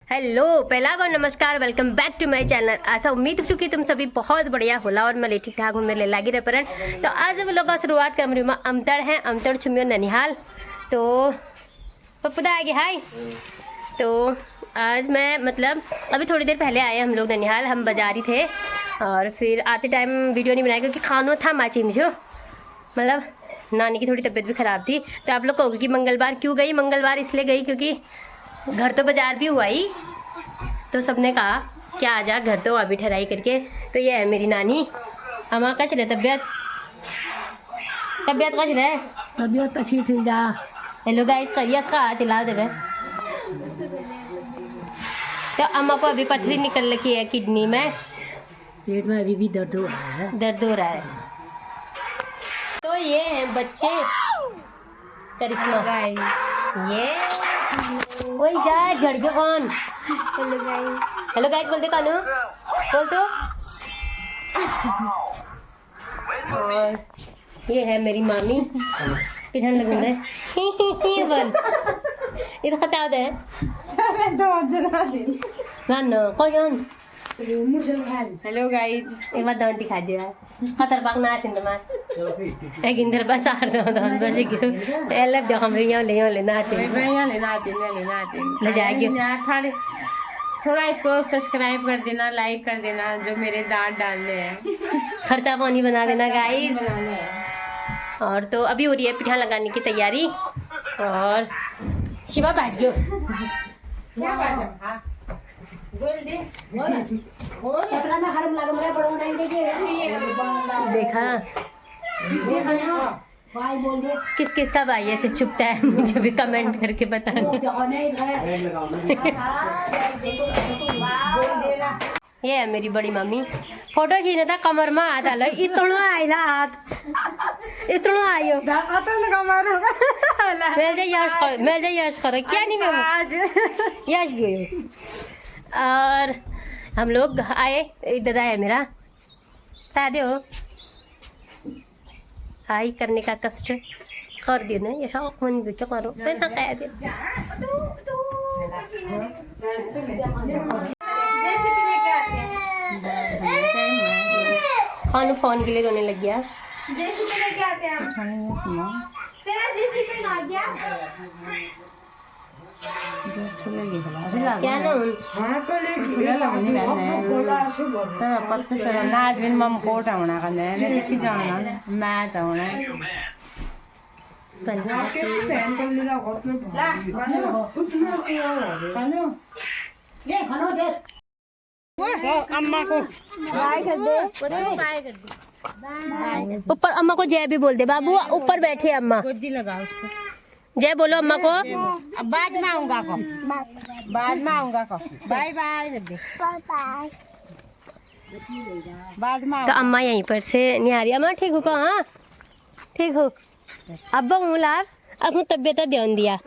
Hello पहला को नमस्कार, welcome back to my channel. ऐसा उम्मीद हूँ कि तुम सभी बहुत बढ़िया होला और मैं ठीक ठाक हूँ, मेरे लागी रहे। तो आज हम लोग का शुरुआत कर रही हूँ अमतड़ है, अमतड़ छुमियो ननिहाल। तो पप्पू आ गया हाय। तो आज मैं मतलब अभी थोड़ी देर पहले आए हम लोग ननिहाल, हम बाजारी थे और फिर आते टाइम वीडियो नहीं बनाया क्योंकि खानो था माची मुझे, मतलब नानी की थोड़ी तबीयत भी ख़राब थी। तो आप लोग कहोगे कि मंगलवार क्यों गई? मंगलवार इसलिए गई क्योंकि घर तो बाजार भी हुआ ही, तो सबने कहा क्या आ जा घर, तो वहाँ भी ठहराई करके। तो ये है मेरी नानी। अम्मा कच रहे तबीयत तबीयत कच रहे? तबीयत अच्छी थी जा। हेलो गाइस, करिए इसका हाथ हिला देवे। तो अम्मा को अभी पथरी निकल रखी है किडनी में, पेट में अभी भी दर्द हो रहा है। दर्द हो रहा है। तो ये हैं बच्चे करिश्मा, ये वही जा झड़ियो कौन। हेलो गाइस, हेलो गाइस बोल दे कानू, बोल तो। और ये है मेरी मामी, पिछन लगूं दे बोल, ये तो खचाव दे ना कौन। हेलो गाइस, एक बार दौन दिखा दिया खतर पाक ना आते तुम्हार एक इंदर बस आर दौन बस क्यों पहले जो हम ले ना आते ले जाएंगे। थोड़ा इसको सब्सक्राइब कर देना, लाइक कर देना, जो मेरे दांत डालने हैं, खर्चा पानी बना देना गाइस। बनाने हैं। और तो अभी हो रही है पिठा लगाने की तैयारी। और शिवा बैठ गयो, देखा किस किस का भाई ऐसे छुपता है, मुझे भी कमेंट करके बताना। ये है मेरी बड़ी मम्मी, फोटो खींचा था कमर में हाथ आलो, इतना आइला हाथ इतना आयो मिल जाए यश करो क्या नहीं मैं यश भी हो। और हम लोग आए, दादा है मेरा शादी हो हाई करने का कष्ट कर दियो ना, ये शौक मन भी क्या करो मैं ना कह दे। खानू फोन के लिए रोने लग गया। क्या अम्मा को ऊपर अम्मा को जय भी बोल दे बाबू, ऊपर बैठे अम्मा, गोदी लगा उसको, जय बोलो अम्मा को। अब बाद में आऊंगा को, बाद में आऊंगा को, बाय बाय बाद में। तो अम्मा यहीं पर से नहीं आ रही। अम्मा ठीक हो का? हाँ ठीक हो। अब हूँ लाभ अब तबियत ध्यान दिया।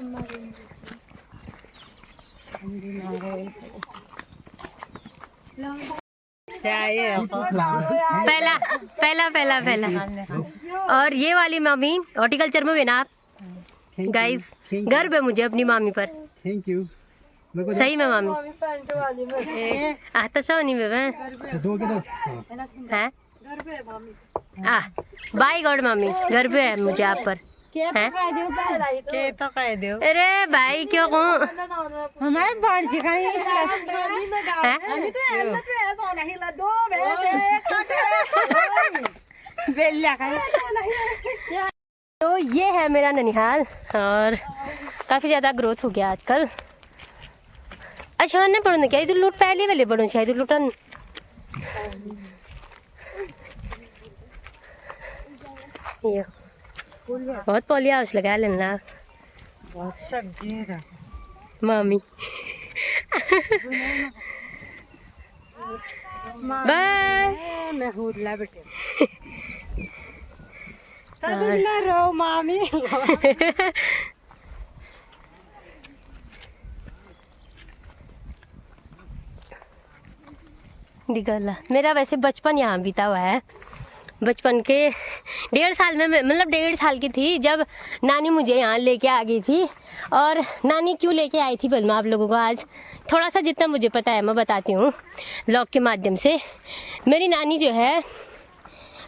पहला पहला पहला पहला। और ये वाली मामी हॉर्टिकल्चर में ना गाइस, गर्व है मुझे अपनी मामी पर। Thank you. सही में मामी तो सो नहीं है बाय गॉड मामी, गर्व है मुझे आप पर। के तो कह दो। अरे भाई क्यों कहूँ, हमारे बाढ़ तो ये है मेरा ननिहाल और काफ़ी ज़्यादा ग्रोथ हो गया आजकल। अच्छा नहीं पढ़ने क्या इधर लूट पहले वाले पढ़ो शायद लूटन। ये बहुत पॉली हाउस लगा लेना, बहुत सब्जी है मामी। बाय मैं हुरला बेटे ना रो मामी। दिगला मेरा वैसे बचपन यहाँ बीता हुआ है, बचपन के 1.5 साल में मतलब 1.5 साल की थी जब नानी मुझे यहाँ लेके आ गई थी। और नानी क्यों लेके आई थी मैं आप लोगों को आज थोड़ा सा जितना मुझे पता है मैं बताती हूँ ब्लॉग के माध्यम से। मेरी नानी जो है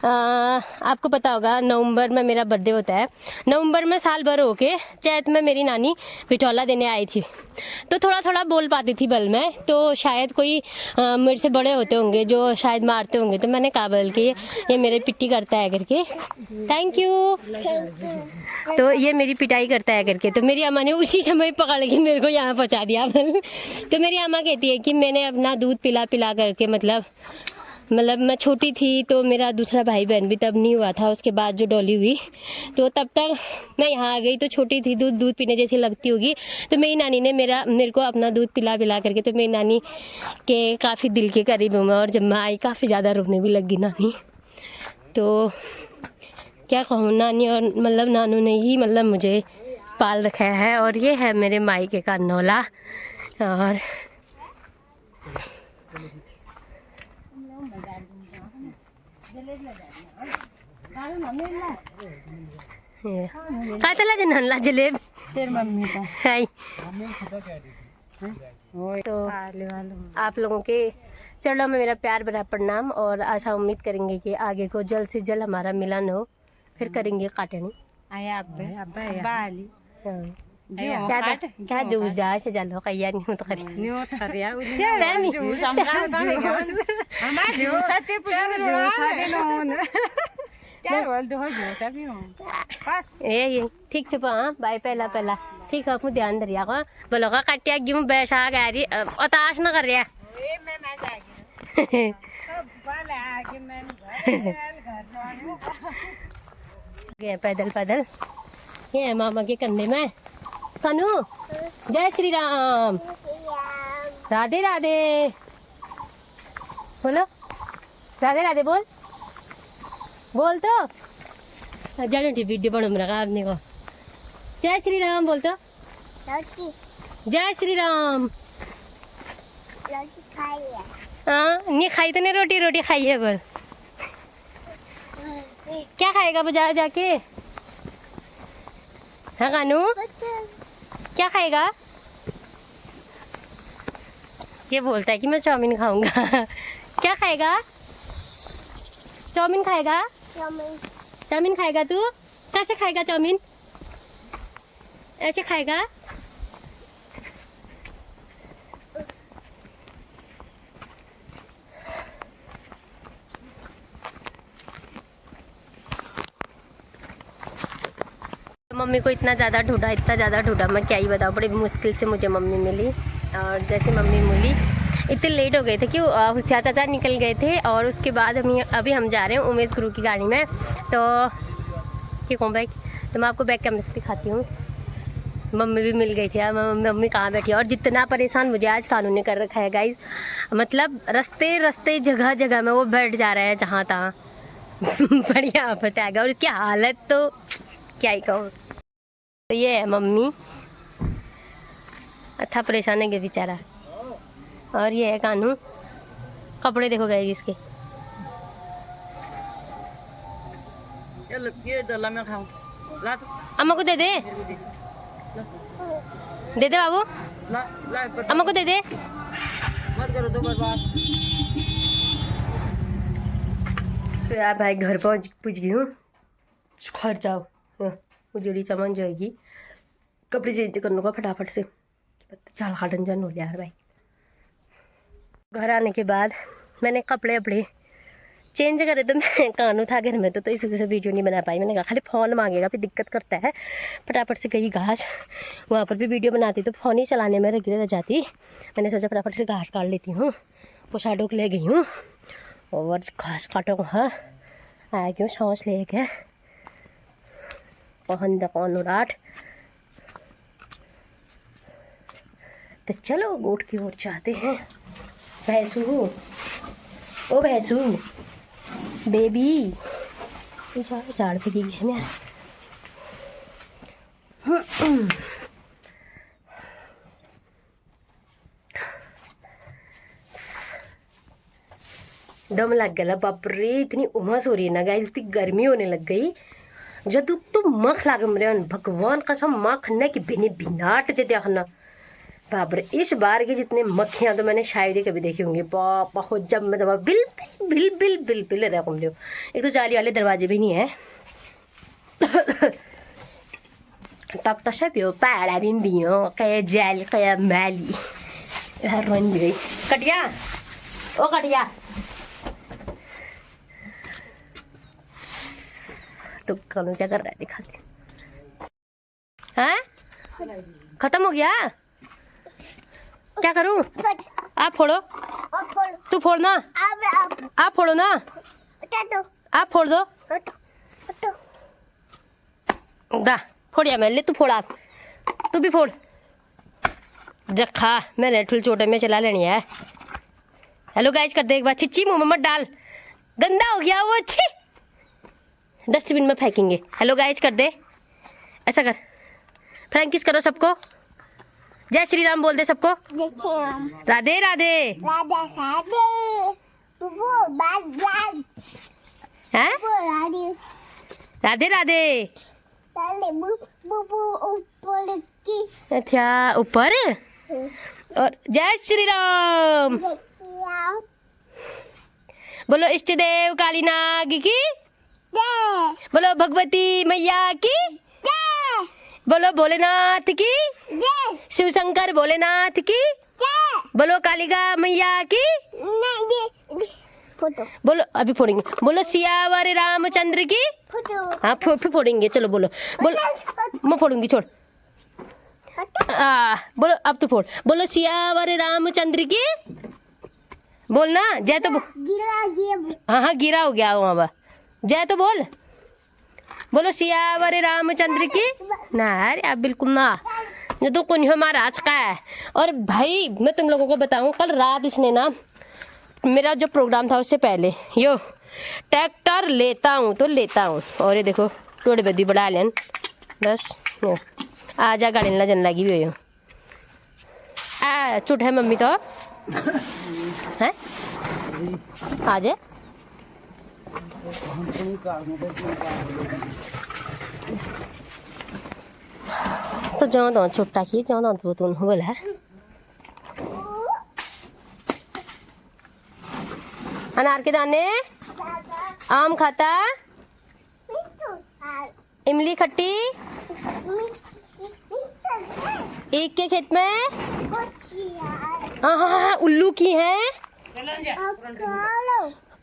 आपको पता होगा नवंबर में मेरा बर्थडे होता है, नवंबर में साल भर होके चैत में मेरी नानी पिठौला देने आई थी। तो थोड़ा थोड़ा बोल पाती थी बल में, तो शायद कोई मेरे से बड़े होते होंगे जो शायद मारते होंगे, तो मैंने कहा बल कि ये मेरे पिट्टी करता है करके, थैंक यू। तो ये मेरी पिटाई करता है करके, तो मेरी अम्मा ने उसी समय पकड़ के मेरे को यहाँ पहुँचा दिया बल। तो मेरी अम्मा कहती है कि मैंने अपना दूध पिला पिला करके मतलब मैं छोटी थी तो मेरा दूसरा भाई बहन भी तब नहीं हुआ था, उसके बाद जो डॉली हुई तो तब तक मैं यहाँ आ गई तो छोटी थी, दूध पीने जैसी लगती होगी। तो मेरी नानी ने मेरे को अपना दूध पिला पिला करके, तो मेरी नानी के काफ़ी दिल के करीब हूँ मैं। और जब मैं आई काफ़ी ज़्यादा रोने भी लगी नानी। तो क्या कहूँ, नानी और मतलब नानू ने ही मतलब मुझे पाल रखा है। और ये है मेरे मायके का नौला। और काय तला नल्ला जलेब तेरी मम्मी का है। तो आप लोगों के चरणों में मेरा प्यार भरा प्रणाम, और आशा उम्मीद करेंगे कि आगे को जल्द से जल्द हमारा मिलन हो, फिर करेंगे काटनी। क्या जूस जा से चलो कहिया नहीं तो करिया ये ठीक छुपा। हाँ बाय पहला पहला ठीक है, अपने ध्यान दरिया का बोलो का काटिया क्यों बैठा गया रही अताश न कर रहा गए पैदल पैदल। ये है मामा के कंधे में। कानू जय श्री राम, राधे राधे बोलो, राधे राधे बोल बोल तो जाने वीडियो बनो मेरा आपने को। जय श्री राम बोल तो, जय श्री राम। हाँ नहीं खाई तो नहीं, रोटी रोटी खाई है बोल। क्या खाएगा बाजार जाके? हाँ कानू क्या खाएगा? ये बोलता है कि मैं चाउमीन खाऊंगा। क्या खाएगा? चाउमीन खाएगा? चाउमीन खाएगा तू? कैसे खाएगा चाउमीन? ऐसे खाएगा? मम्मी को इतना ज़्यादा ढूंढा मैं क्या ही बताऊँ, बड़ी मुश्किल से मुझे मम्मी मिली। और जैसे मम्मी मिली इतने लेट हो गए थे कि होशियार चाचा निकल गए थे। और उसके बाद अभी हम जा रहे हैं उमेश गुरु की गाड़ी में। तो क्या कहूँ बैग, तो मैं आपको बैग कैमरे से दिखाती हूँ। मम्मी भी मिल गई थी यार, मम्मी कहाँ बैठी है। और जितना परेशान मुझे आज कानून ने कर रखा है गाइस, मतलब रास्ते जगह जगह में वो बैठ जा रहा है जहाँ तहाँ। बढ़िया आफत आ गया। और इसकी हालत तो क्या ही कहूँ। तो ये है मम्मी, अच्छा परेशान है बेचारा। और ये है कानू, कपड़े देखो गए इसके। अम्मा को दे दे, दे दे बाबू, अम्मा को दे दे। तो यार भाई घर पहुँच गई हूँ। घर जाओ उजड़ी चमन जाएगी, कपड़े चेंज करने का फटाफट से, चाल काटन जन हो यार भाई। घर आने के बाद मैंने कपड़े अपने चेंज करे, तो मैं कानू था घर में तो इस वजह से वीडियो नहीं बना पाई। मैंने कहा खाली फ़ोन मांगेगा फिर दिक्कत करता है। फटाफट से गई घास, वहाँ पर भी वीडियो बनाती तो फ़ोन ही चलाने में रह जाती। मैंने सोचा फटाफट से घास काट लेती हूँ, पोछाडो ले गई हूँ और घास काटो। हाँ आया क्यों सांस ले के अनुराट। तो चलो गोट की ओर चाहते हैं। भैंसू ओ भैंसू बेबी झाड़ पे दी है मैं। दम लग गया बाप रे, इतनी उमस हो रही है ना गाइस, इतनी गर्मी होने लग गई। जब तो मख लागम रे भगवान कसम मख ने कि बिनी बिनाट जे देखना बाप रे। इस बार के जितने मक्खियां तो मैंने शायद ही कभी देखी होंगी बाप हो। जब मैं दबा bill bill bill bill bill रहा कम लो। एक तो जाली वाले दरवाजे भी नहीं है तब तशा पियो पैड़ा बिम्बियो कया जाली कया मैली रन गई कटिया ओ कटिया। तो कानू क्या कर रहा है दिखाते हैं। खत्म हो गया, क्या करूं? आप फोड़ो, तू फोड़ना, आप फोड़ो ना, आप फोड़ दो दा फोड़िया मैं ले, तू फोड़ा, तू भी फोड़ जखा मैंने ठुल छोटे में चला लेनी है। हेलो गाइस कर दे एक बार, छिच्ची मुंह में मत डाल, गंदा हो गया वो, अच्छी डस्टबिन में फेंकेंगे। हेलो गाइस कर दे, ऐसा कर, फ्रैंक किस करो सबको, जय श्री राम बोल दे सबको, राधे राधे हैं, राधे राधे। अच्छा ऊपर और जय श्री राम बोलो, इष्ट देव काली नाग की, बोलो भगवती मैया की, बोलो भोलेनाथ की, शिव शंकर भोलेनाथ की, बोलो कालिका मैया की, बोलो अभी फोड़ेंगे, बोलो सियावर रामचंद्र की, हाँ फिर फोड़ेंगे, चलो बोलो, बोलो मैं फोड़ूंगी छोड़, बोलो अब तो फोड़, बोलो सियावर रामचंद्र की, बोलना जय तो हाँ गिरा हो गया वहाँ पर, जय तो बोल, बोलो सियावर रामचंद्र की ना यार आप बिल्कुल ना, ये तो कौन हमारा आज का है। और भाई मैं तुम लोगों को बताऊं, कल रात इसने ना, मेरा जो प्रोग्राम था उससे पहले यो ट्रैक्टर लेता हूँ तो लेता हूँ, और ये देखो टोड़े बदी बढ़ा लेन बस आजा गाड़ी ला जन लगी हुई हो चुट है मम्मी तो है आजे तो जाओ तो छोटा की जाओ तो तुम बोला है अनार के दाने, आम खाता, इमली खट्टी, एक के खेत में हाँ उल्लू की है,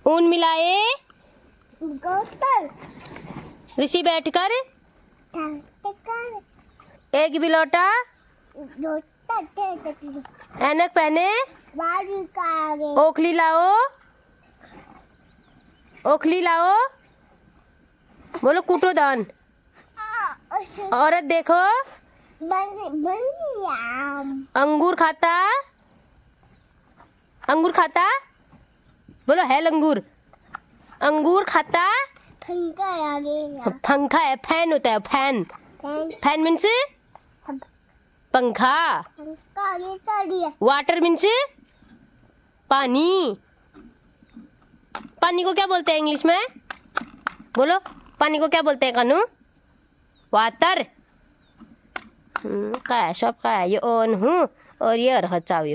ऊन मिलाए ऋषि बैठकर, एक बिलोटा, ऐनक पहने, ओखली लाओ, ओखली लाओ, बोलो कूटो दान, औरत देखो, अंगूर खाता, अंगूर खाता, बोलो है अंगूर, अंगूर खाता, पंखा है, फैन होता है, फैन, फैन मीन्स पंखा, वाटर मीन्स पानी, पानी को क्या बोलते हैं इंग्लिश में, बोलो पानी को क्या बोलते हैं कानू, वाटर। का है सब का है, ये ऑन हूँ और ये रह चाव